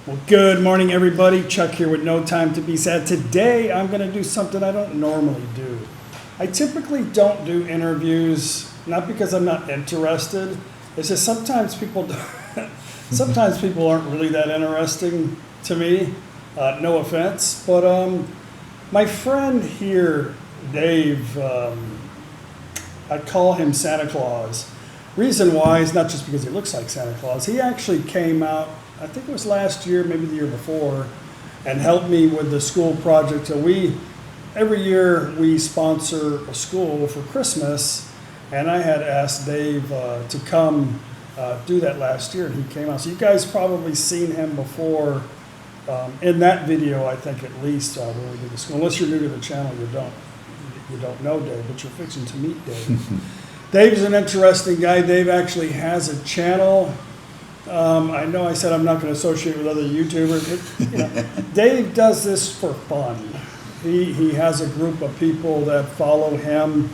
Well, good morning, everybody. Chuck here with No Time to Be Sad. Today, I'm going to do something I don't normally do. I typically don't do interviews, not because I'm not interested. It's just sometimes people aren't really that interesting to me. No offense, but my friend here, Dave, I'd call him Santa Claus. Reason why is not just because he looks like Santa Claus. He actually came out, I think it was last year, maybe the year before, and helped me with the school project. So every year we sponsor a school for Christmas, and I had asked Dave to come do that last year, and he came out. So you guys probably seen him before in that video, I think at least, when we did the school. Unless you're new to the channel, you don't know Dave, but you're fixing to meet Dave. Dave's an interesting guy. Dave actually has a channel. I know I said I'm not going to associate with other YouTubers. But, Dave does this for fun. He has a group of people that follow him.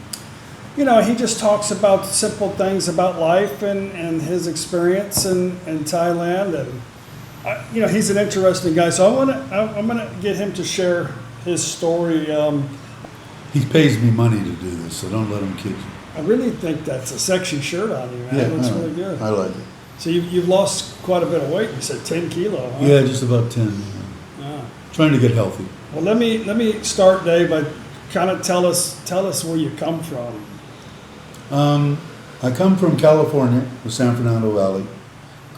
He just talks about simple things about life and his experience in Thailand. And, he's an interesting guy. So I'm gonna get him to share his story. He pays me money to do this, so don't let him kid you. I really think that's a sexy shirt on you, man. Yeah, It looks really good. I like it. So you've lost quite a bit of weight. You said 10 kilo, huh? Yeah, just about 10. Yeah. Trying to get healthy. Well, let me start, Dave, by kind of tell us where you come from. I come from California, the San Fernando Valley.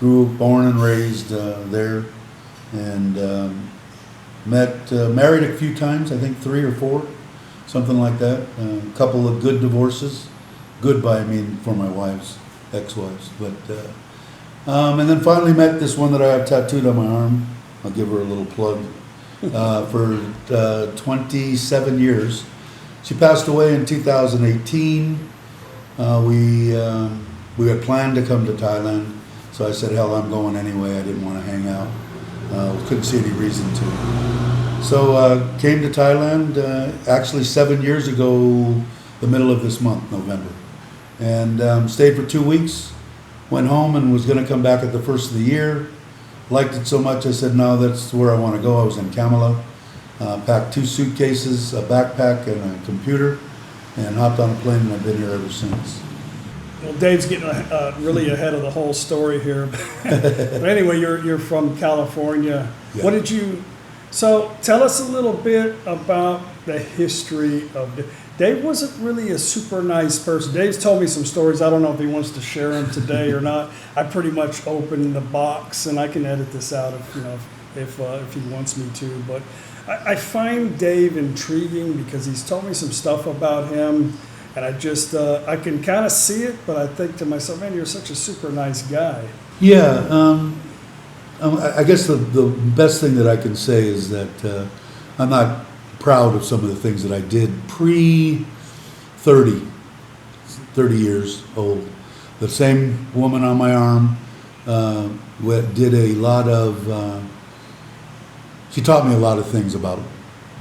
Born and raised there, and married a few times. I think 3 or 4, something like that. A couple of good divorces. Good by I mean for my wives, ex-wives, but. And then finally met this one that I have tattooed on my arm. I'll give her a little plug. For 27 years. She passed away in 2018. We had planned to come to Thailand, so I said, hell, I'm going anyway. I didn't want to hang out. Couldn't see any reason to. So came to Thailand actually 7 years ago, the middle of this month, November. And stayed for 2 weeks. Went home and was going to come back at the first of the year. Liked it so much, I said, no, that's where I want to go. I was in Kamala. Packed 2 suitcases, a backpack, and a computer, and hopped on a plane, and I've been here ever since. Well, Dave's getting really ahead of the whole story here. But anyway, you're from California. Yeah. What did you? So tell us a little bit about the history of Dave. Wasn't really a super nice person. Dave's told me some stories. I don't know if he wants to share them today or not. I pretty much opened the box, and I can edit this out if he wants me to. But I find Dave intriguing because he's told me some stuff about him, and I can kind of see it. But I think to myself, man, you're such a super nice guy. Yeah, I guess the best thing that I can say is that I'm not proud of some of the things that I did pre-30 years old. The same woman on my arm did a lot of, she taught me a lot of things about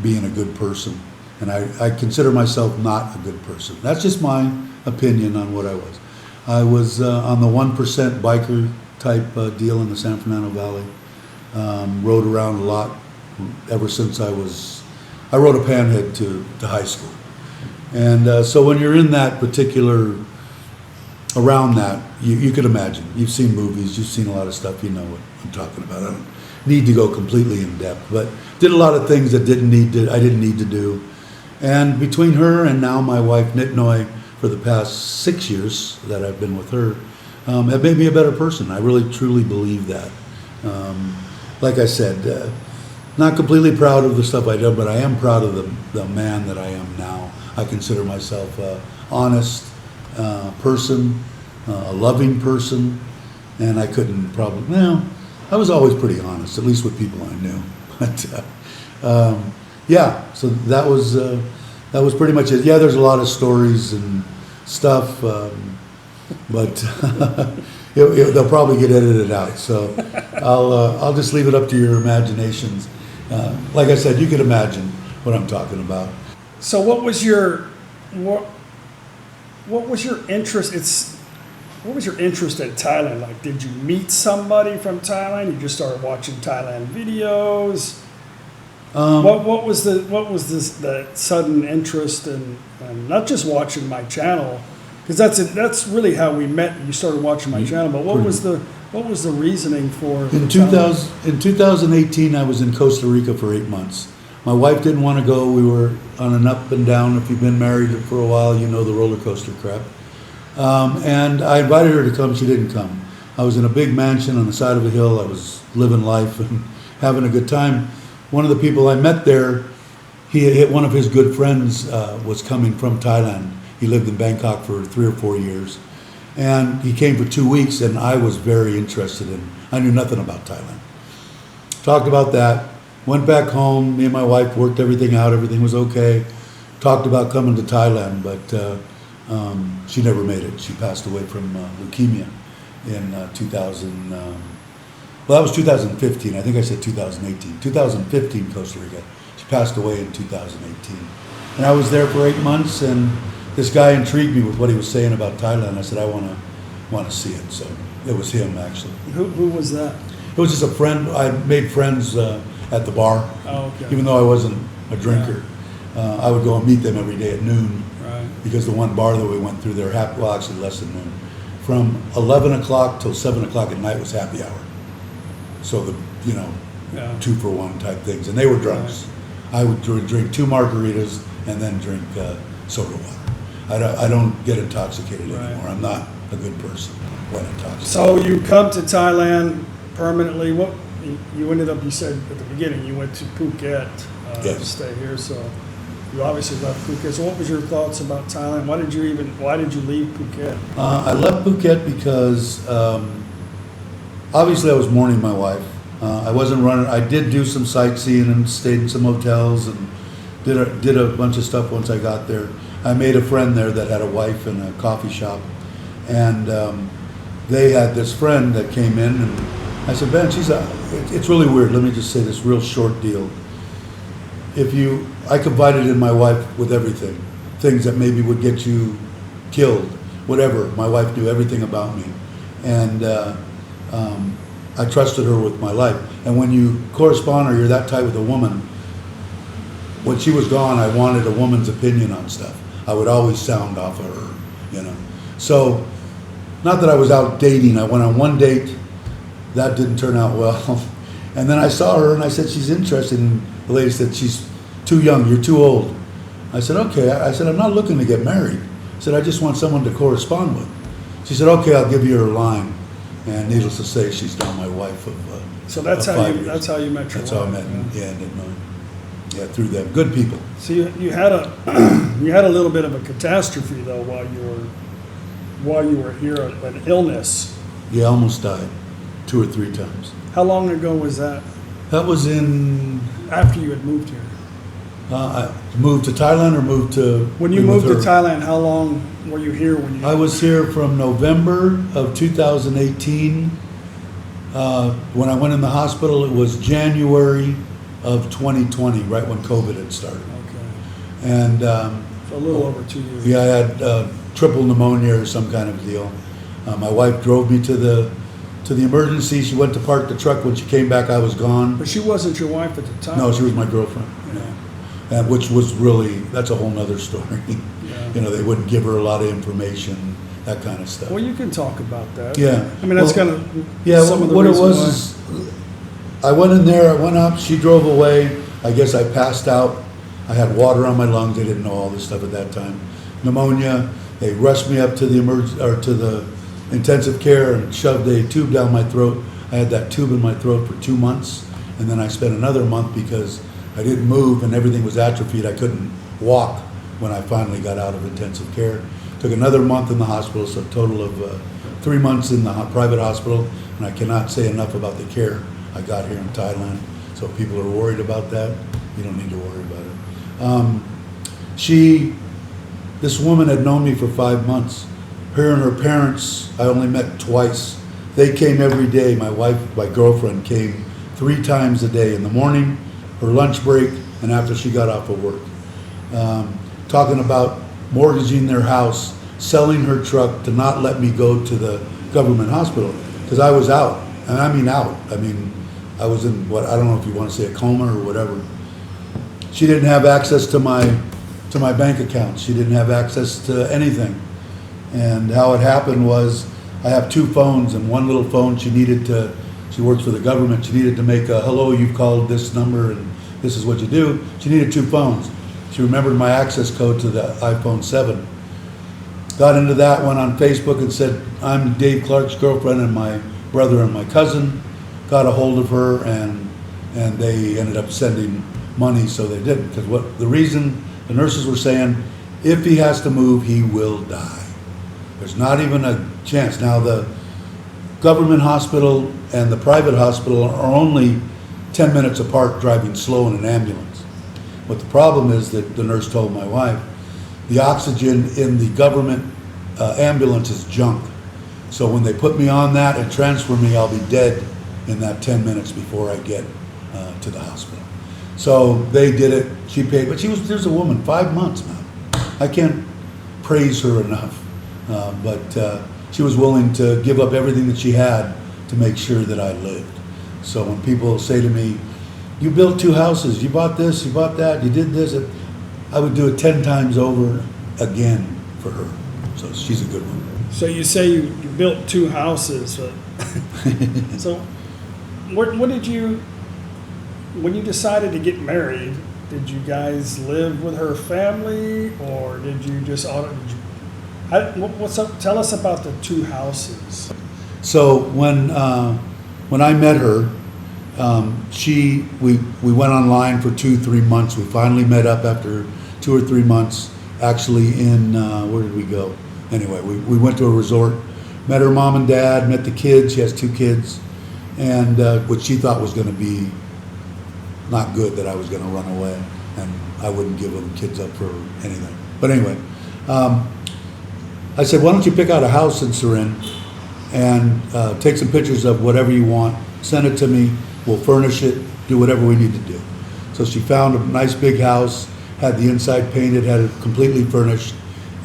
being a good person. And I consider myself not a good person. That's just my opinion on what I was. I was on the 1% biker type deal in the San Fernando Valley. Rode around a lot ever since I rode a panhead to high school. And so when you're in that particular, around that, you could imagine. You've seen movies, you've seen a lot of stuff, you know what I'm talking about. I don't need to go completely in depth, but did a lot of things that I didn't need to do. And between her and now my wife, Nitnoy, for the past 6 years that I've been with her, have made me a better person. I really, truly believe that. Like I said, not completely proud of the stuff I did, but I am proud of the man that I am now. I consider myself an honest person, a loving person, and I couldn't I was always pretty honest, at least with people I knew. But yeah, so that was pretty much it. Yeah, there's a lot of stories and stuff, but they'll probably get edited out. So I'll just leave it up to your imaginations. Like I said, you can imagine what I'm talking about. So what was your interest? what was your interest in Thailand? Like, did you meet somebody from Thailand? You just started watching Thailand videos. What was the sudden interest in not just watching my channel, because that's really how we met. You started watching my channel, but what was the reasoning for in 2018? I was in Costa Rica for 8 months. My wife didn't want to go. We were on an up and down. If you've been married for a while, you know the roller coaster crap. And I invited her to come. She didn't come. I was in a big mansion on the side of a hill. I was living life and having a good time. One of the people I met there, one of his good friends was coming from Thailand. He lived in Bangkok for 3 or 4 years. And he came for 2 weeks, and I was very interested in. I knew nothing about Thailand. Talked about that. Went back home. Me and my wife worked everything out. Everything was okay. Talked about coming to Thailand, but she never made it. She passed away from leukemia in 2000. Well, that was 2015. I think I said 2018. 2015, Costa Rica. She passed away in 2018. And I was there for 8 months, and this guy intrigued me with what he was saying about Thailand. I said, I want to see it. So it was him, actually. Who was that? It was just a friend. I made friends at the bar. Oh, okay. Even though I wasn't a drinker. I would go and meet them every day at noon. Right. Because the one bar that we went through there, well, actually less than noon. From 11 o'clock till 7 o'clock at night was happy hour. So the, 2 for 1 type things. And they were drunks. Right. I would drink 2 margaritas and then drink soda water. I don't get intoxicated anymore. I'm not a good person when intoxicated. So you come to Thailand permanently. What you ended up? You said at the beginning you went to Phuket to stay here. So you obviously left Phuket. So what was your thoughts about Thailand? Why did you leave Phuket? I left Phuket because obviously I was mourning my wife. I wasn't running. I did do some sightseeing and stayed in some hotels and did a bunch of stuff once I got there. I made a friend there that had a wife in a coffee shop, and they had this friend that came in, and I said, Ben, it's really weird. Let me just say this real short deal. I confided in my wife with everything, things that maybe would get you killed, whatever. My wife knew everything about me, and I trusted her with my life. And when you correspond or you're that tight with a woman, when she was gone, I wanted a woman's opinion on stuff. I would always sound off of her, So, not that I was out dating. I went on one date. That didn't turn out well. And then I saw her and I said, she's interested. And the lady said, she's too young. You're too old. I said, okay. I said, I'm not looking to get married. I said, I just want someone to correspond with. She said, okay, I'll give you her line. And needless to say, she's now my wife of So that's how you met your wife. That's how I met through them. Good people. So you had a little bit of a catastrophe though while you were here, an illness. Yeah, I almost died 2 or 3 times. How long ago was that? That was in after you had moved here. I moved to Thailand or moved to. When you moved to Thailand, how long were you here when you? I was here from November of 2018. When I went in the hospital, it was January of 2020, right when COVID had started. Okay. And so a little over 2 years. Yeah, I had triple pneumonia or some kind of deal. My wife drove me to the emergency. She went to park the truck. When she came back, I was gone. But she wasn't your wife at the time. No, she was my girlfriend. Yeah. Which was really, that's a whole nother story. Yeah. They wouldn't give her a lot of information, that kind of stuff. Well, you can talk about that. Yeah. I mean, that's kind of some of the what it reason was why. is, I went in there, I went up, she drove away. I guess I passed out. I had water on my lungs. They didn't know all this stuff at that time. Pneumonia. They rushed me up to the intensive care and shoved a tube down my throat. I had that tube in my throat for 2 months, and then I spent another month because I didn't move and everything was atrophied. I couldn't walk when I finally got out of intensive care. Took another month in the hospital, so a total of 3 months in the private hospital, and I cannot say enough about the care I got here in Thailand. So if people are worried about that, you don't need to worry about it. This woman had known me for 5 months. Her and her parents, I only met twice. They came every day. My wife, my girlfriend, came 3 times a day, in the morning, her lunch break, and after she got off of work. Talking about mortgaging their house, selling her truck to not let me go to the government hospital because I was out, and I mean out. I mean, I was in what I don't know if you want to say a coma or whatever. She didn't have access to my bank account. She didn't have access to anything. And how it happened was I have two phones, and one little phone she works for the government. She needed to make a, hello, you've called this number and this is what you do. She needed two phones. She remembered my access code to the iPhone 7. Got into that, went on Facebook and said, I'm Dave Clark's girlfriend and my brother and my cousin. Got a hold of her, and they ended up sending money, so they didn't. Because the reason the nurses were saying, if he has to move, he will die. There's not even a chance. Now, the government hospital and the private hospital are only 10 minutes apart, driving slow in an ambulance. But the problem is that the nurse told my wife, the oxygen in the government ambulance is junk. So when they put me on that and transfer me, I'll be dead in that 10 minutes before I get to the hospital. So they did it. She paid, but there's a woman, 5 months, man. I can't praise her enough. But she was willing to give up everything that she had to make sure that I lived. So when people say to me, you built 2 houses, you bought this, you bought that, you did this, I would do it 10 times over again for her. So she's a good one. So you say you built 2 houses. So what did you, when you decided to get married, did you guys live with her family, or did you just what's up? Tell us about the 2 houses. So when I met her, we went online for 2-3 months. We finally met up after 2 or 3 months. Actually, in where did we go? Anyway, we went to a resort, met her mom and dad, met the kids. She has 2 kids, and what she thought was going to be not good, that I was going to run away and I wouldn't give them kids up for anything. But anyway, I said, why don't you pick out a house in Seren and take some pictures of whatever you want, send it to me, we'll furnish it, do whatever we need to do. So she found a nice big house, had the inside painted, had it completely furnished,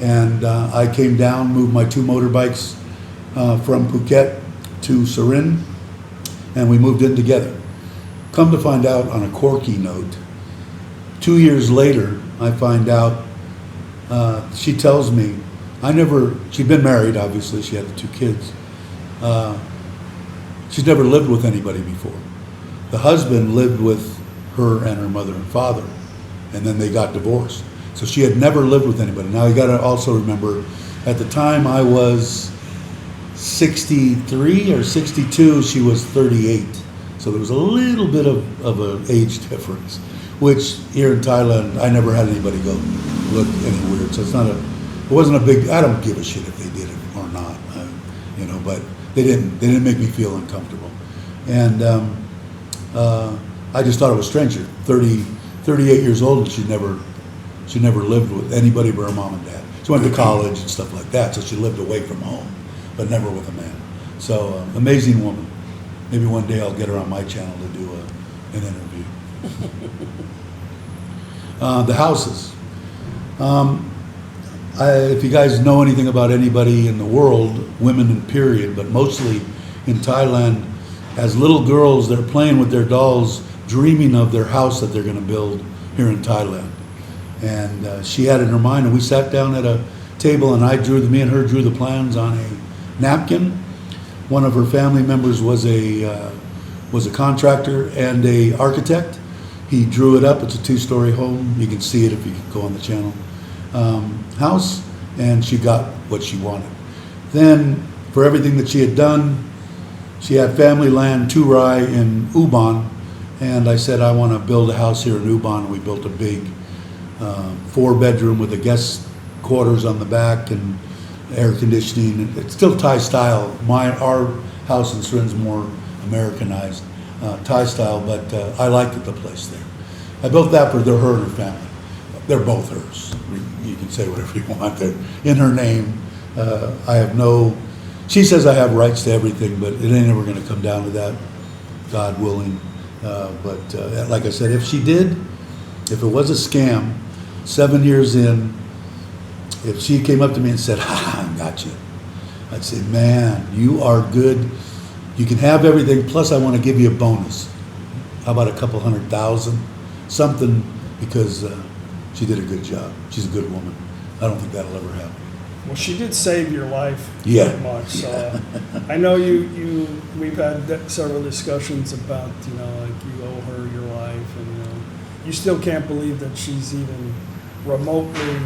and I came down, moved my 2 motorbikes from Phuket to Seren, and we moved in together. Come to find out, on a quirky note, 2 years later, I find out, she tells me, she'd been married, obviously, she had the 2 kids. She's never lived with anybody before. The husband lived with her and her mother and father, and then they got divorced. So she had never lived with anybody. Now you gotta also remember, at the time I was 63 or 62, she was 38. So there was a little bit of an age difference, which here in Thailand, I never had anybody go look any weird. So it wasn't a big, I don't give a shit if they did it or not, but they didn't make me feel uncomfortable. And I just thought it was strange. 38 years old, and she never lived with anybody but her mom and dad. She went to college and stuff like that, so she lived away from home, but never with a man. So amazing woman. Maybe one day I'll get her on my channel to do an interview. The houses. If you guys know anything about anybody in the world, women in period, but mostly in Thailand, as little girls, they're playing with their dolls, dreaming of their house that they're going to build here in Thailand. And she had it in her mind, and we sat down at a table, and me and her drew the plans on a napkin. One of her family members was a contractor and a architect. He drew it up. It's a 2-story home. You can see it if you go on the channel. House, and she got what she wanted. Then, for everything that she had done, she had family land, 2 rai in Ubon, and I said, I want to build a house here in Ubon. We built a big 4-bedroom with a guest quarters on the back and air conditioning. It's still Thai style. Our house in Seren's more Americanized, Thai style, but I liked the place there. I built that for her and her family. They're both hers. You can say whatever you want. They're in her name. She says I have rights to everything, but it ain't ever going to come down to that, God willing. But like I said, if it was a scam, 7 years in, if she came up to me and said, "Ha, I got you," I'd say, "Man, you are good. You can have everything. Plus, I want to give you a bonus. How about a couple $100,000, something?" Because she did a good job. She's a good woman. I don't think that'll ever happen. Well, she did save your life Yeah. pretty much. So I know we've had several discussions about, like you owe her your life, and you still can't believe that she's even remotely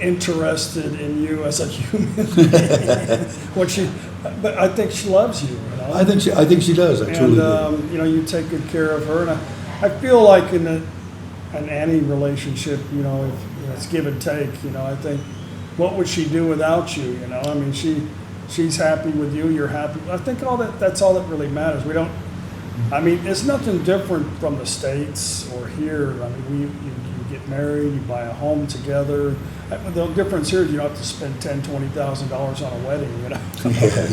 interested in you as a human being. But I think she loves you. I think she does. I truly do. You take good care of her, and I feel like in an any relationship, if it's give and take. I think, what would she do without you? I mean, she's happy with you. You're happy. I think that's all that really matters. We don't. I mean, it's nothing different from the States or here. I mean, you get married, you buy a home together. The difference here is you don't have to spend $10,000-$20,000 on a wedding,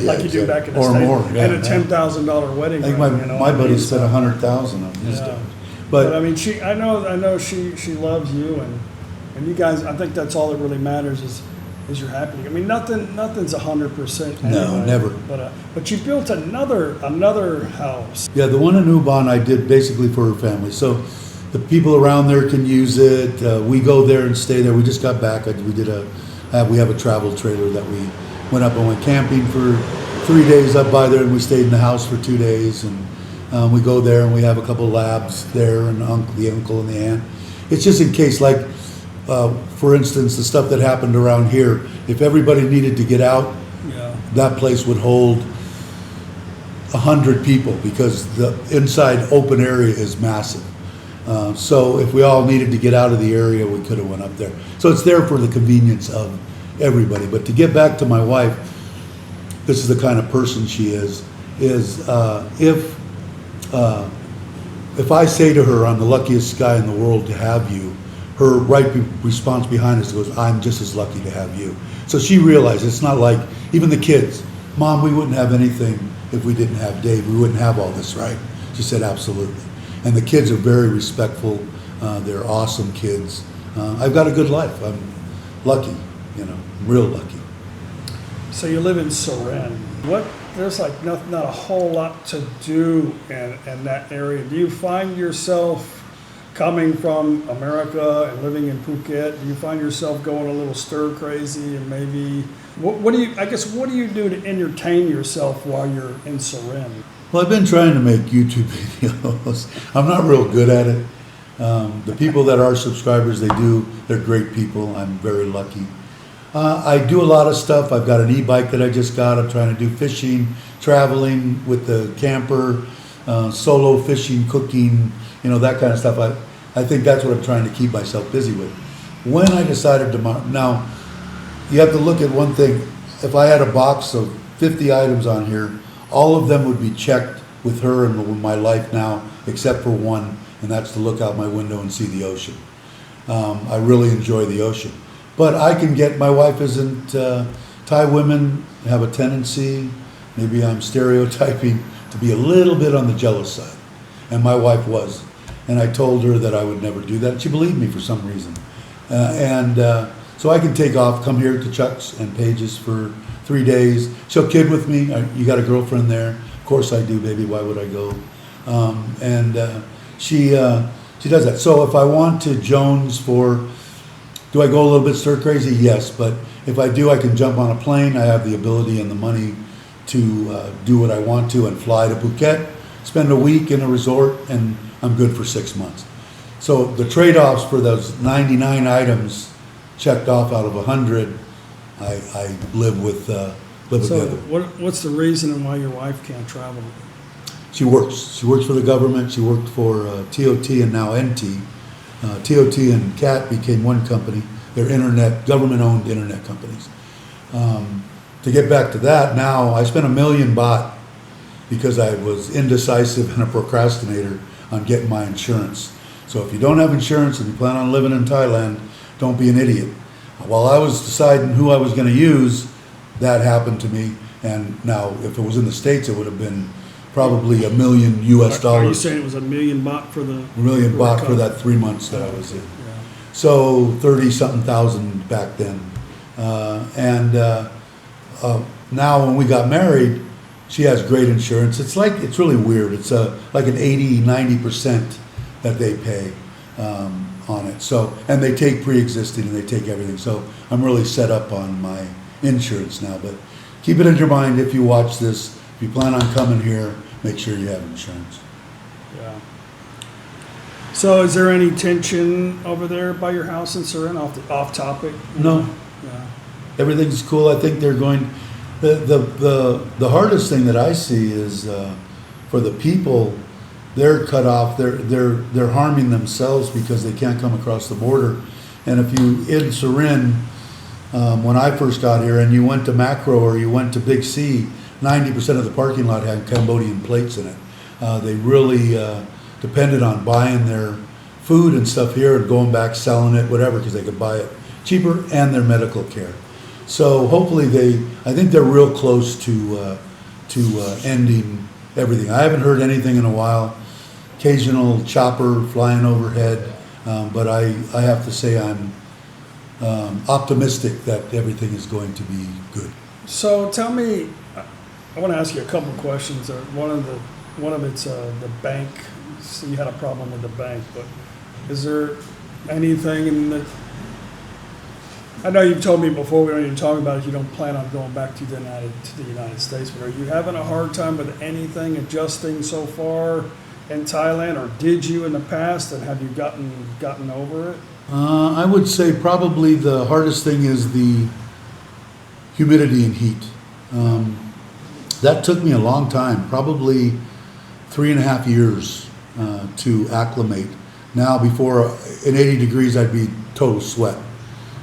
like you do back in the or States. more, yeah, and a $10,000 wedding. I think my buddy spent $100,000 on his stuff. But I mean, I know she loves you, and you guys. I think that's all that really matters is you're happy. I mean, nothing's 100%. No, never. But you built another house. Yeah, the one in Ubon I did basically for her family. So the people around there can use it. We go there and stay there. We just got back. We have a travel trailer that we went up and went camping for 3 days up by there, and we stayed in the house for 2 days. And we go there and we have a couple labs there, and the uncle and the aunt. It's just in case, like, for instance, the stuff that happened around here, if everybody needed to get out, that place would hold 100 people because the inside open area is massive. So if we all needed to get out of the area, we could have went up there. So it's there for the convenience of everybody. But to get back to my wife, this is the kind of person she is if I say to her, "I'm the luckiest guy in the world to have you," her right response behind us goes, "I'm just as lucky to have you." So she realized it's not like, even the kids, "Mom, we wouldn't have anything if we didn't have Dave. We wouldn't have all this, right?" She said, "Absolutely." And the kids are very respectful. They're awesome kids. I've got a good life. I'm lucky, real lucky. So you live in Seren. There's like not a whole lot to do in that area. Do you find yourself coming from America and living in Phuket? Do you find yourself going a little stir crazy, and maybe what do you do to entertain yourself while you're in Seren? Well, I've been trying to make YouTube videos. I'm not real good at it. The people that are subscribers, they're great people. I'm very lucky. I do a lot of stuff. I've got an e-bike that I just got. I'm trying to do fishing, traveling with the camper, solo fishing, cooking, that kind of stuff. I think that's what I'm trying to keep myself busy with. When I decided now, you have to look at one thing. If I had a box of 50 items on here, all of them would be checked with her and with my life now, except for one, and that's to look out my window and see the ocean. I really enjoy the ocean. But my wife isn't, Thai women have a tendency, maybe I'm stereotyping, to be a little bit on the jealous side. And my wife was. And I told her that I would never do that. She believed me for some reason. So I can take off, come here to Chuck's and Paige's for 3 days. She'll kid with me. "You got a girlfriend there?" "Of course I do, baby. Why would I go?" She does that. So if I want to Jones do I go a little bit stir crazy? Yes, but if I do, I can jump on a plane. I have the ability and the money to do what I want to and fly to Phuket, spend a week in a resort, and I'm good for 6 months. So the trade-offs for those 99 items checked off out of 100, I live with the other. So what's the reason and why your wife can't travel? She works. She works for the government. She worked for TOT and now NT. TOT and CAT became one company. They're government-owned internet companies. To get back to that, now I spent $1 million baht because I was indecisive and a procrastinator on getting my insurance. So if you don't have insurance and you plan on living in Thailand, don't be an idiot. While I was deciding who I was going to use, that happened to me. And now, if it was in the States, it would have been probably $1 million US. Are you saying it was $1 million baht for the? $1 million baht for that 3 months that I was in. Yeah. So 30-something thousand back then Now when we got married, she has great insurance. It's really weird. It's like an 80-90% that they pay on it. So, and they take pre-existing and they take everything. So I'm really set up on my insurance now. But keep it in your mind if you watch this. If you plan on coming here, make sure you have insurance. Yeah. So is there any tension over there by your house in Seren, off topic? No. Yeah. Everything's cool. I think they're going. The hardest thing that I see is for the people. They're cut off. They're harming themselves because they can't come across the border. And if you in Seren, when I first got here, and you went to Macro or you went to Big C, 90% of the parking lot had Cambodian plates in it. They really depended on buying their food and stuff here and going back, selling it, whatever, because they could buy it cheaper, and their medical care. So hopefully I think they're real close to ending everything. I haven't heard anything in a while. Occasional chopper flying overhead, but I have to say I'm optimistic that everything is going to be good. So tell me, I want to ask you a couple of questions. One of it's the bank. So you had a problem with the bank, but is there anything in the? I know you've told me before, we don't even talk about it, you don't plan on going back to the United States, but are you having a hard time with anything adjusting so far in Thailand, or did you in the past, and have you gotten over it? I would say probably the hardest thing is the humidity and heat. That took me a long time, probably 3.5 years to acclimate. Now before, in 80 degrees, I'd be total sweat.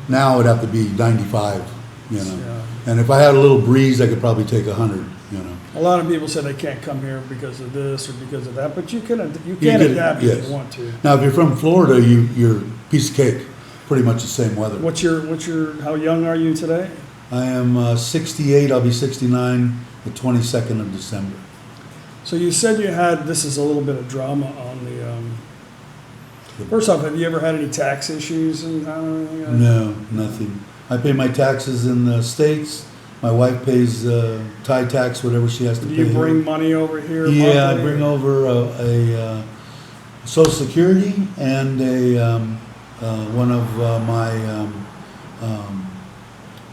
Now it'd have to be 95, you know. Yeah. And if I had a little breeze, I could probably take 100, you know. A lot of people say they can't come here because of this or because of that, but you can adapt yes. if you want to. Now, if you're from Florida, you're piece of cake, pretty much the same weather. How young are you today? I am 68. I'll be 69 the 22nd of December. So you said this is a little bit of drama on the. First off, have you ever had any tax issues in Thailand? No, nothing. I pay my taxes in the States. My wife pays Thai tax, whatever she has to pay. Do you bring money over here? Yeah, I bring over a Social Security and one of my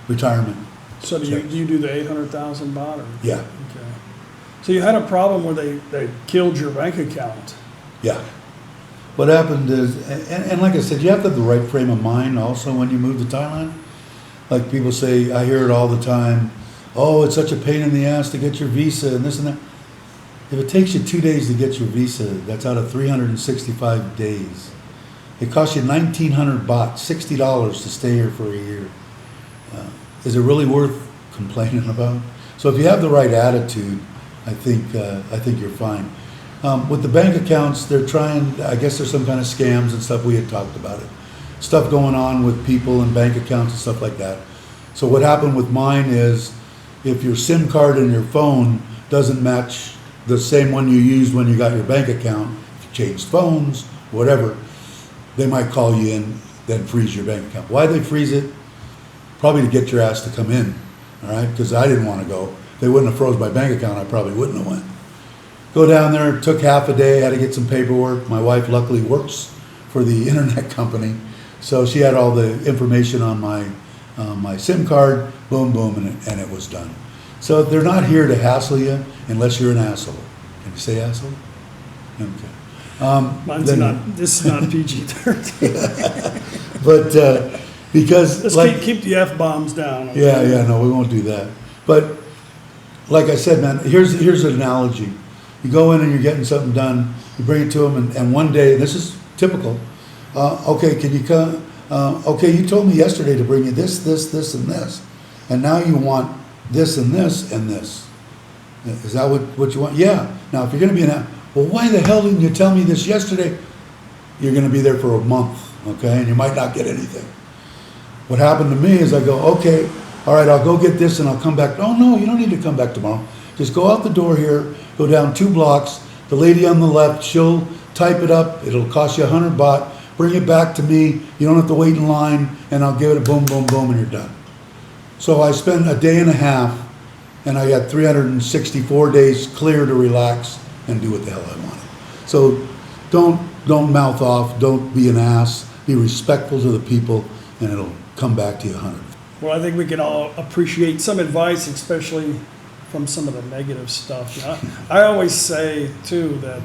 retirement. So do you do the 800,000 baht? Or? Yeah. Okay. So you had a problem where they killed your bank account. Yeah. What happened is, and like I said, you have to have the right frame of mind also when you move to Thailand. Like people say, I hear it all the time, oh, it's such a pain in the ass to get your visa and this and that. If it takes you 2 days to get your visa, that's out of 365 days. It costs you 1,900 baht, $60 to stay here for a year. Is it really worth complaining about? So if you have the right attitude, I think you're fine. With the bank accounts, they're trying, I guess there's some kind of scams and stuff. We had talked about it. Stuff going on with people and bank accounts and stuff like that. So what happened with mine is, if your SIM card in your phone doesn't match the same one you used when you got your bank account, if you changed phones, whatever, they might call you in, then freeze your bank account. Why they freeze it? Probably to get your ass to come in, all right? Because I didn't want to go. If they wouldn't have froze my bank account, I probably wouldn't have went. Go down there, took half a day, had to get some paperwork. My wife luckily works for the internet company, so she had all the information on my SIM card, boom, boom, and it was done. So they're not here to hassle you unless you're an asshole. Can you say asshole? Okay. Mine's not. This is not PG-13. But because let's keep the F-bombs down. Okay? Yeah, no, we won't do that. But like I said, man, here's an analogy. You go in and you're getting something done. You bring it to them, and one day, this is typical. Okay, can you come? Okay, you told me yesterday to bring you this, and this, and now you want this and this and this. Is that what you want? Yeah. Now, if you're going to be well, why the hell didn't you tell me this yesterday? You're going to be there for a month, okay, and you might not get anything. What happened to me is I go, okay, all right, I'll go get this and I'll come back. Oh, no, you don't need to come back tomorrow. Just go out the door here, go down 2 blocks. The lady on the left, she'll type it up. It'll cost you 100 baht. Bring it back to me. You don't have to wait in line, and I'll give it a boom, boom, boom, and you're done. So I spent a day and a half, and I got 364 days clear to relax and do what the hell I wanted. So don't mouth off, don't be an ass, be respectful to the people, and it'll come back to you 100. Well, I think we can all appreciate some advice, especially from some of the negative stuff. I always say too that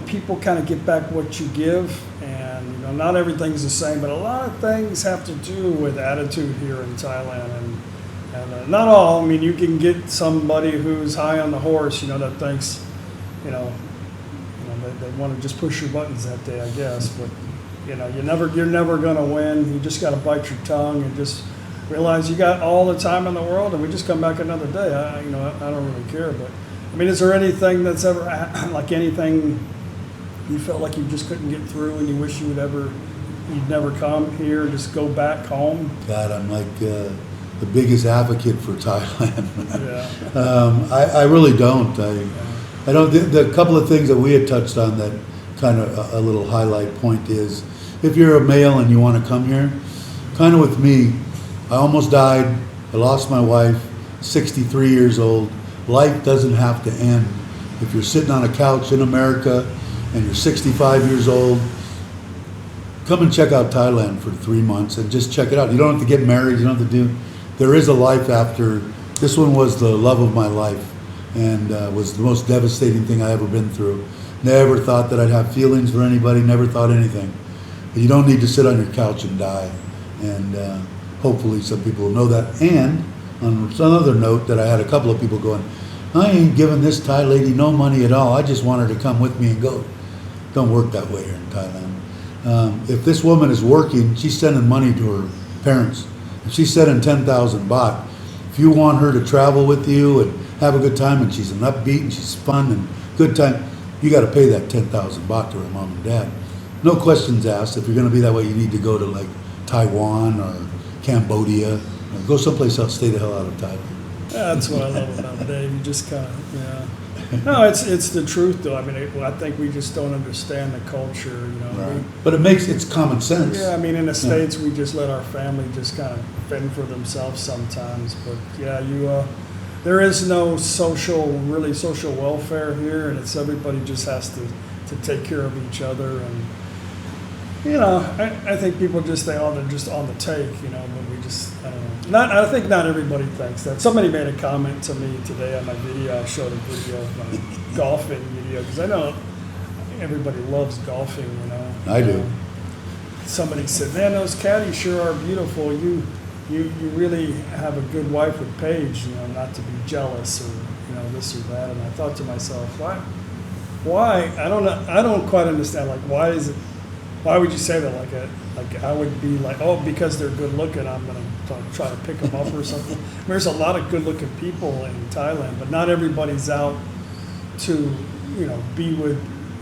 people kind of get back what you give, and not everything's the same, but a lot of things have to do with attitude here in Thailand, and not all. I mean, you can get somebody who's high on the horse, that thinks, they want to just push your buttons that day, I guess, but. You're never going to win. You just got to bite your tongue and just realize you got all the time in the world, and we just come back another day. I don't really care. But I mean, is there anything that's ever like anything you felt like you just couldn't get through, and you wish you'd never come here, just go back home? God, I'm like the biggest advocate for Thailand. Yeah. I really don't. I don't. The couple of things that we had touched on that kind of a little highlight point is, if you're a male and you want to come here, kind of with me, I almost died. I lost my wife, 63 years old. Life doesn't have to end. If you're sitting on a couch in America and you're 65 years old, come and check out Thailand for 3 months and just check it out. You don't have to get married. You don't have to do. There is a life after. This one was the love of my life, and was the most devastating thing I ever been through. Never thought that I'd have feelings for anybody, never thought anything. But you don't need to sit on your couch and die. And hopefully some people will know that. And on some other note, that I had a couple of people going, I ain't giving this Thai lady no money at all. I just want her to come with me and go. Don't work that way here in Thailand. If this woman is working, she's sending money to her parents. If she's sending 10,000 baht, if you want her to travel with you and have a good time, and she's an upbeat and she's fun and good time, you got to pay that 10,000 baht to her mom and dad. No questions asked. If you're going to be that way, you need to go to like Taiwan or Cambodia, or go someplace else. Stay the hell out of Thailand. Yeah, that's what I love about Dave. You just kind of, No, it's the truth though. I mean, I think we just don't understand the culture, Right. But it's common sense. Yeah, I mean, in the States, we just let our family just kind of fend for themselves sometimes. But yeah, there is no really social welfare here, and it's everybody just has to take care of each other. And I think people just they're just on the take, but we just I don't know. I think not everybody thinks that. Somebody made a comment to me today on my video. I showed a video of my golfing video because I know everybody loves golfing. I do. Somebody said, "Man, those caddies sure are beautiful. You really have a good wife with Paige, not to be jealous or this or that." And I thought to myself, why? I don't know. I don't quite understand. Like, why is it? Why would you say that? Like I would be like, oh, because they're good looking, I'm gonna try to pick them up or something. There's a lot of good looking people in Thailand, but not everybody's out to be with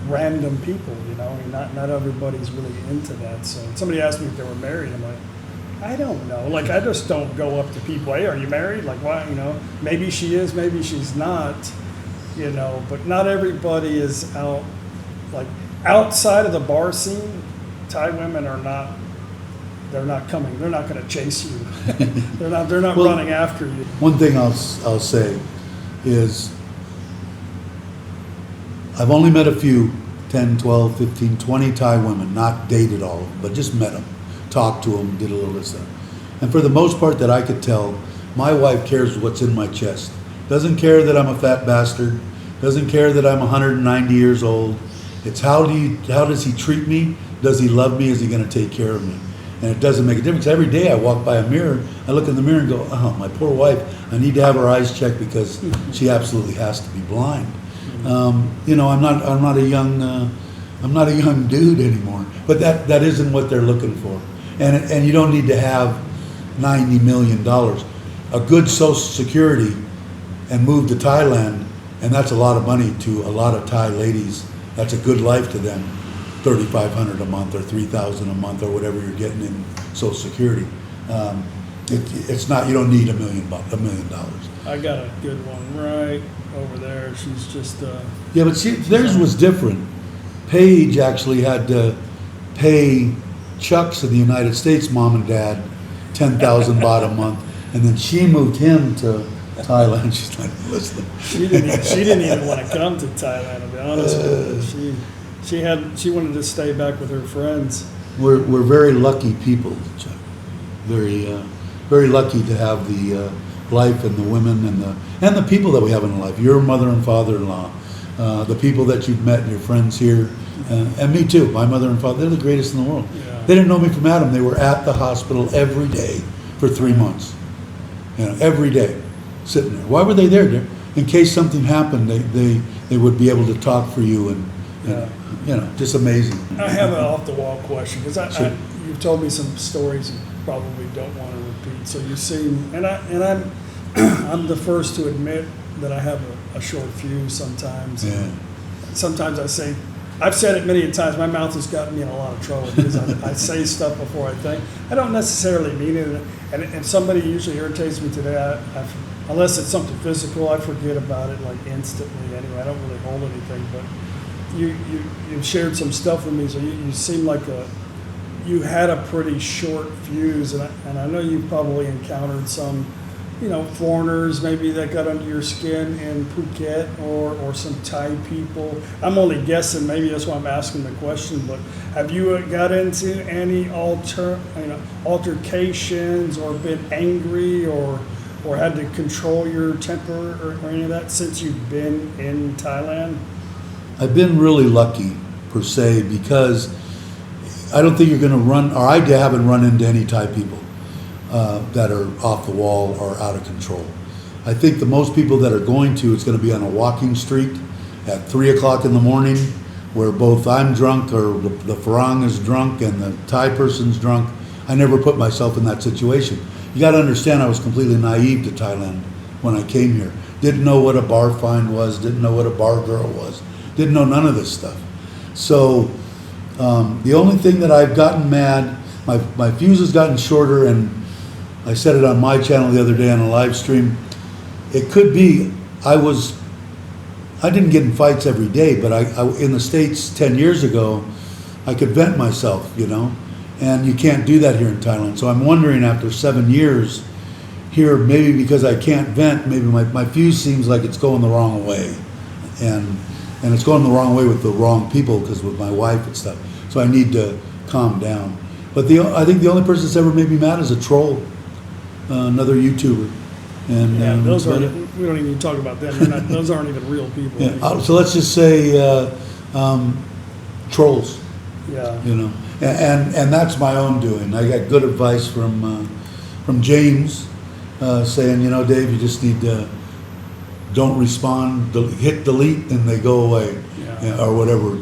random people. I mean, not everybody's really into that. So somebody asked me if they were married. I'm like, I don't know. Like, I just don't go up to people. Hey, are you married? Like, why? Maybe she is, maybe she's not. But not everybody is out. Like, outside of the bar scene, Thai women are not. They're not coming. They're not going to chase you. They're not running after you. One thing I'll say is, I've only met a few, 10, 12, 15, 20 Thai women, not dated all of them, but just met them. Talked to them, did a little bit of stuff. And for the most part that I could tell, my wife cares what's in my chest. Doesn't care that I'm a fat bastard. Doesn't care that I'm 190 years old. It's how does he treat me? Does he love me? Is he going to take care of me? And it doesn't make a difference. Every day I walk by a mirror, I look in the mirror and go, oh, my poor wife, I need to have her eyes checked because she absolutely has to be blind. I'm not a young dude anymore. But that isn't what they're looking for. And you don't need to have $90 million. A good Social Security and move to Thailand, and that's a lot of money to a lot of Thai ladies. That's a good life to them. $3,500 a month or $3,000 a month or whatever you're getting in Social Security. It's not. You don't need $1 million. I got a good one right over there. She's just. Yeah, but theirs was different. Paige actually had to pay Chuck's in the United States, mom and dad, 10,000 baht a month. And then she moved him to Thailand. She's like, listen. She didn't even want to come to Thailand, to be honest with you. She wanted to stay back with her friends. We're very lucky people, Chuck. Very lucky to have the life and the women and the people that we have in life. Your mother and father-in-law, the people that you've met, your friends here, and me too. My mother and father, they're the greatest in the world. Yeah. They didn't know me from Adam. They were at the hospital every day for 3 months. Every day, sitting there. Why were they there? In case something happened, they would be able to talk for you and just amazing. I have an off-the-wall question because Sure. you've told me some stories you probably don't want to repeat. So you seem, and I'm the first to admit that I have a short fuse sometimes. Yeah. Sometimes I've said it many times. My mouth has gotten me in a lot of trouble because I say stuff before I think. I don't necessarily mean it. And if somebody usually irritates me today, unless it's something physical, I forget about it like instantly. Anyway, I don't really hold anything. But you shared some stuff with me, so you seem like you had a pretty short fuse, and I know you've probably encountered some, foreigners maybe that got under your skin in Phuket or some Thai people. I'm only guessing, maybe that's why I'm asking the question, but have you got into any altercations or been angry or had to control your temper or any of that since you've been in Thailand? I've been really lucky, per se, because I don't think you're going to run, or I haven't run into any Thai people that are off the wall or out of control. I think the most people that are going to, it's going to be on a walking street at 3 o'clock in the morning, where both I'm drunk or the Farang is drunk and the Thai person's drunk. I never put myself in that situation. You got to understand, I was completely naive to Thailand when I came here. Didn't know what a bar find was, didn't know what a bar girl was, didn't know none of this stuff. So the only thing that I've gotten mad, my fuse has gotten shorter, and I said it on my channel the other day on a live stream. It could be I didn't get in fights every day, but I in the States 10 years ago, I could vent myself, and you can't do that here in Thailand. So I'm wondering, after 7 years here, maybe because I can't vent, maybe my fuse seems like it's going the wrong way, and it's going the wrong way with the wrong people, because with my wife and stuff. So I need to calm down. But I think the only person that's ever made me mad is a troll, another YouTuber. And those aren't. We don't even talk about them. Those aren't even real people. Yeah. So let's just say trolls. Yeah. And that's my own doing. I got good advice from James, saying, Dave, you just need to don't respond, hit delete, and they go away, or whatever,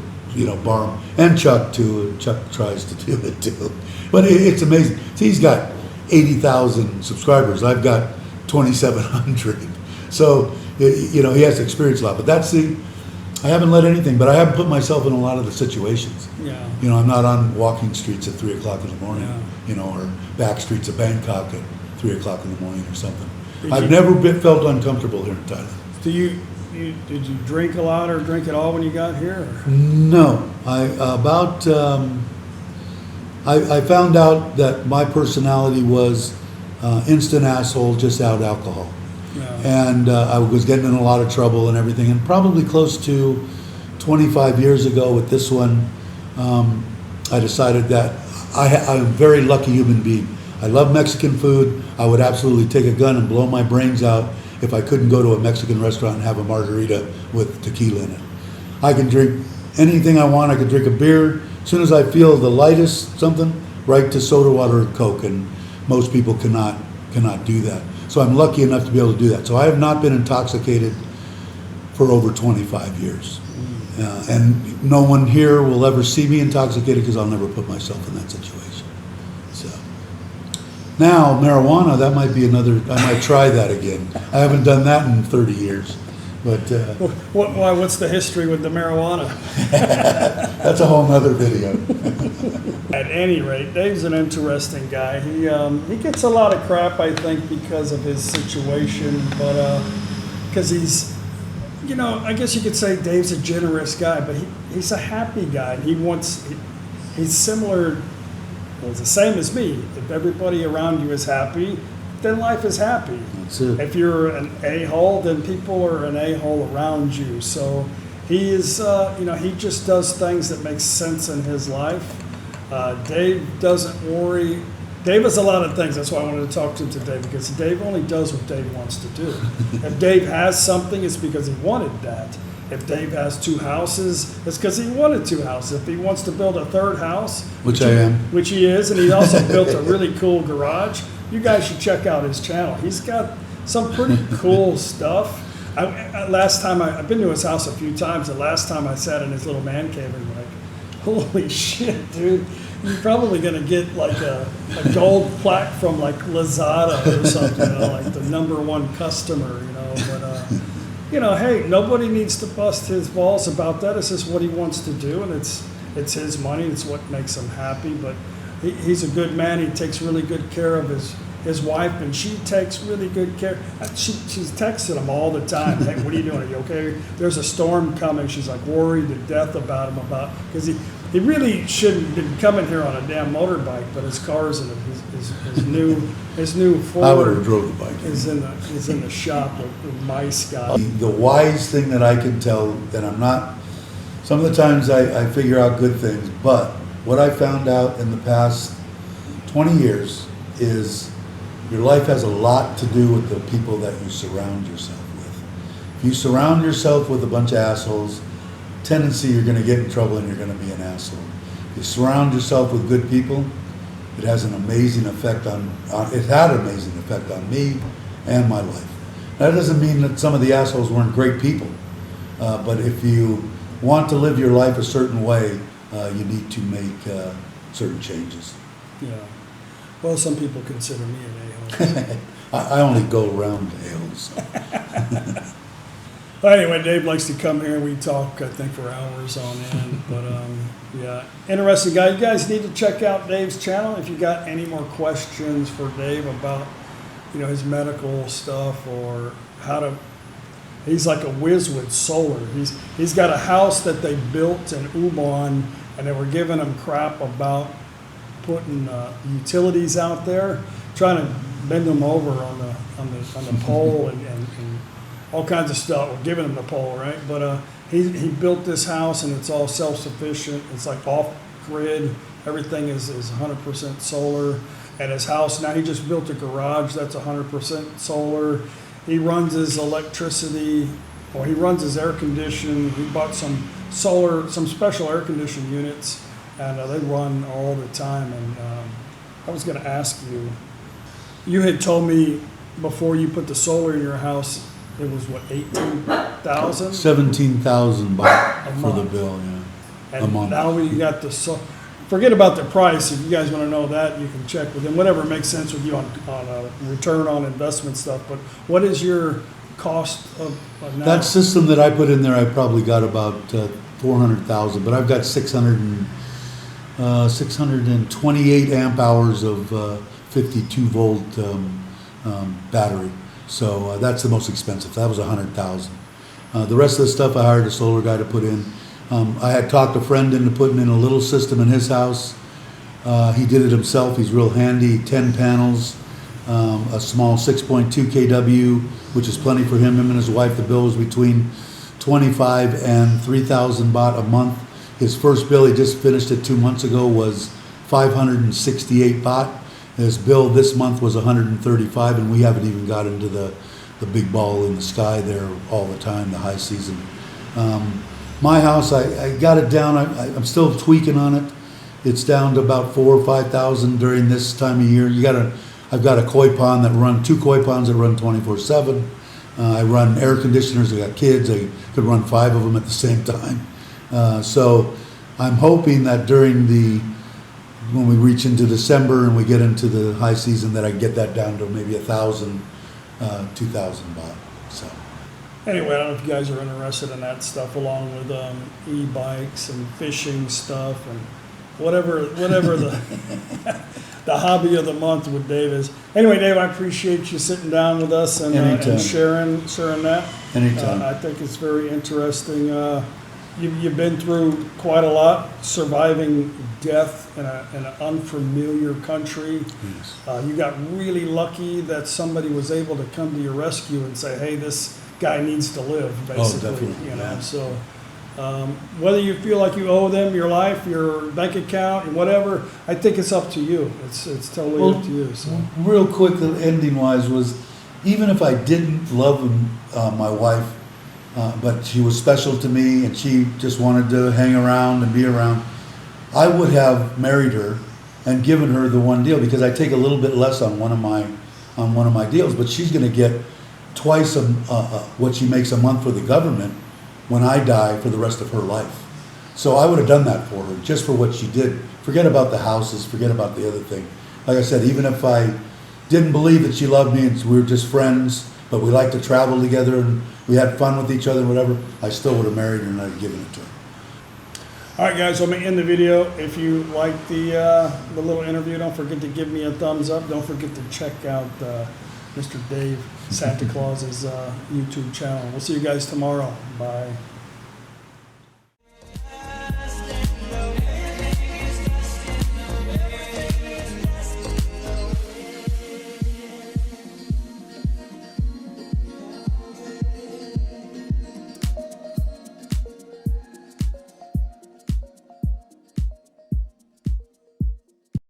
bar 'em. And Chuck too. Chuck tries to do it too. But it's amazing. See, he's got 80,000 subscribers. I've got 2,700. So, he has to experience a lot. But I haven't let anything, but I haven't put myself in a lot of the situations. Yeah. I'm not on walking streets at 3 o'clock in the morning, Yeah. Or back streets of Bangkok at 3 o'clock in the morning or something. I've never felt uncomfortable here in Thailand. Did you drink a lot or drink at all when you got here? No. I found out that my personality was instant asshole, just out alcohol. Yeah. And I was getting in a lot of trouble and everything. And probably close to 25 years ago with this one, I decided that I'm a very lucky human being. I love Mexican food. I would absolutely take a gun and blow my brains out if I couldn't go to a Mexican restaurant and have a margarita with tequila in it. I can drink anything I want. I can drink a beer. As soon as I feel the lightest something, right to soda water and Coke, and most people cannot do that. So I'm lucky enough to be able to do that. So I have not been intoxicated for over 25 years. And no one here will ever see me intoxicated, because I'll never put myself in that situation. So now marijuana, that might be I might try that again. I haven't done that in 30 years. But what's the history with the marijuana? That's a whole nother video. At any rate, Dave's an interesting guy. He gets a lot of crap, I think, because of his situation, but because he's, I guess you could say Dave's a generous guy, but he's a happy guy. He's similar. Well, it's the same as me. If everybody around you is happy, then life is happy. That's it. If you're an a-hole, then people are an a-hole around you. So he is, he just does things that make sense in his life. Dave doesn't worry. Dave has a lot of things. That's why I wanted to talk to him today, because Dave only does what Dave wants to do. If Dave has something, it's because he wanted that. If Dave has 2 houses, it's because he wanted 2 houses. If he wants to build a 3rd house, Which I am. which he is, and he also built a really cool garage, you guys should check out his channel. He's got some pretty cool stuff. Last time I've been to his house a few times, and last time I sat in his little man cave and like, holy shit, dude. You're probably gonna get like a gold plaque from like Lazada or something, like the #1 customer, But hey, nobody needs to bust his balls about that. It's just what he wants to do, and it's his money. It's what makes him happy. But he's a good man. He takes really good care of his wife, and she takes really good care. She's texting him all the time. Hey, what are you doing? Are you okay? There's a storm coming. She's like worried to death about him because he really shouldn't have been coming here on a damn motorbike, but his car's in his new Ford. I would have drove the bike. Is in the shop with mice guy. The wise thing that I can tell, and I'm not, some of the times I figure out good things, but what I found out in the past 20 years is your life has a lot to do with the people that you surround yourself with. If you surround yourself with a bunch of assholes, tendency you're going to get in trouble and you're going to be an asshole. If you surround yourself with good people, it has an amazing effect it had an amazing effect on me and my life. That doesn't mean that some of the assholes weren't great people, but if you want to live your life a certain way, you need to make certain changes. Yeah. Well, some people consider me an a-hole. I only go around a-holes. Well, anyway, Dave likes to come here and we talk, I think, for hours on end. But yeah, interesting guy. You guys need to check out Dave's channel if you got any more questions for Dave about, his medical stuff or how to. He's like a whiz with solar. He's got a house that they built in Ubon, and they were giving him crap about putting utilities out there, trying to bend them over on the pole and all kinds of stuff. We're giving him the pole, right? But he built this house, and it's all self-sufficient. It's like off-grid. Everything is 100% solar. And his house, now he just built a garage that's 100% solar. He runs his electricity, or he runs his air conditioning. He bought some special air conditioning units, and they run all the time. And I was going to ask you, you had told me before you put the solar in your house, it was what, 18,000? 17,000 baht A for the month. bill, yeah. And a month. now we got the forget about the price. If you guys want to know that, you can check with him. Whatever makes sense with you on return on investment stuff. But what is your cost of now? That system that I put in there, I probably got about 400,000, but I've got 628 amp hours of 52 volt battery. So that's the most expensive. That was 100,000. The rest of the stuff I hired a solar guy to put in. I had talked a friend into putting in a little system in his house. He did it himself. He's real handy. 10 panels, a small 6.2 kW, which is plenty for him. Him and his wife, the bill was between 25 and 3,000 baht a month. His first bill, he just finished it 2 months ago, was 568 baht. His bill this month was 135, and we haven't even got into the big ball in the sky there all the time, the high season. My house, I got it down. I'm still tweaking on it. It's down to about 4,000 or 5,000 during this time of year. I've got a koi pond two koi ponds that run 24/7. I run air conditioners. I got kids. I could run 5 of them at the same time. So I'm hoping that when we reach into December and we get into the high season, that I get that down to maybe 1,000, 2,000 baht. So. Anyway, I don't know if you guys are interested in that stuff, along with e-bikes and fishing stuff and whatever the hobby of the month with Dave is. Anyway, Dave, I appreciate you sitting down with us and sharing that. Anytime. I think it's very interesting. You've been through quite a lot, surviving death in an unfamiliar country. Yes. You got really lucky that somebody was able to come to your rescue and say, "Hey, this guy needs to live." Basically, definitely, you know. yeah. So, whether you feel like you owe them your life, your bank account, and whatever, I think it's up to you. It's totally up to you. So, Real quick, ending wise was, even if I didn't love my wife, but she was special to me and she just wanted to hang around and be around, I would have married her and given her the one deal, because I take a little bit less on one of my deals, but she's going to get twice what she makes a month for the government when I die for the rest of her life. So I would have done that for her, just for what she did. Forget about the houses, forget about the other thing. Like I said, even if I didn't believe that she loved me and we were just friends, but we liked to travel together and we had fun with each other and whatever, I still would have married her and I'd given it to her. all right, guys, let me end the video. If you like the little interview, don't forget to give me a thumbs up. Don't forget to check out Mr. Dave Santa Claus's YouTube channel. We'll see you guys tomorrow. Bye.